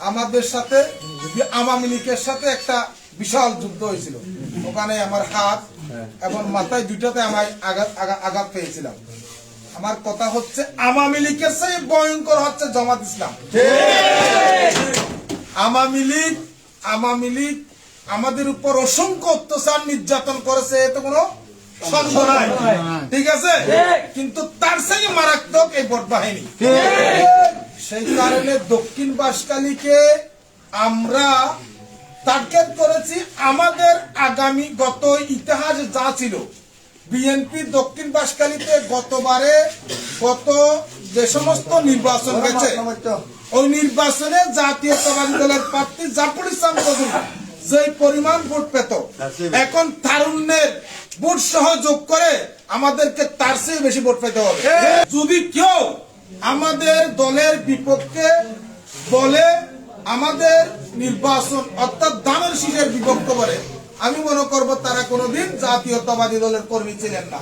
আমাদের সাথে আওয়ামী লীগের সাথে একটা বিশাল যুদ্ধ হয়েছিল। ওখানে আমার হাত এবং মাথায় দুইটাতে আমি আঘাত পেয়েছিলাম। আমার কথা হচ্ছে আওয়ামী লীগের চেয়ে ভয়ঙ্কর হচ্ছে জামাত ইসলাম। আওয়ামী লীগ আমাদের উপর অসংখ্য অত্যাচার নির্যাতন করেছে, এতে কোনো সন্দেহ নাই, ঠিক আছে, কিন্তু তার চেয়ে মারাত্মক এই ভোট বাহিনী। সেই কারণে দক্ষিণ বাঁশখালীকে আমরা টার্গেট করেছি। আমাদের আগামী গত ইতিহাস যা ছিল, বিএনপি দক্ষিণ বাঁশখালীতে গত যে সমস্ত নির্বাচন হয়েছে, ওই নির্বাচনে জাতীয়তাবাদী দলের প্রার্থী জাফর ইসলাম চৌধুরী যে পরিমাণ ভোট পেত, এখন তারুণ্যের ভোট সহ যোগ করে আমাদেরকে তার চেয়ে বেশি ভোট পেতে হবে। যদি কেউ আমাদের দলের বিপক্ষে বলে, আমাদের নির্বাচন অর্থাৎ দামের শীষের বিপক্ষ বলে, আমি মনে করবো তারা কোনোদিন জাতীয়তাবাদী দলের কর্মী ছিলেন না।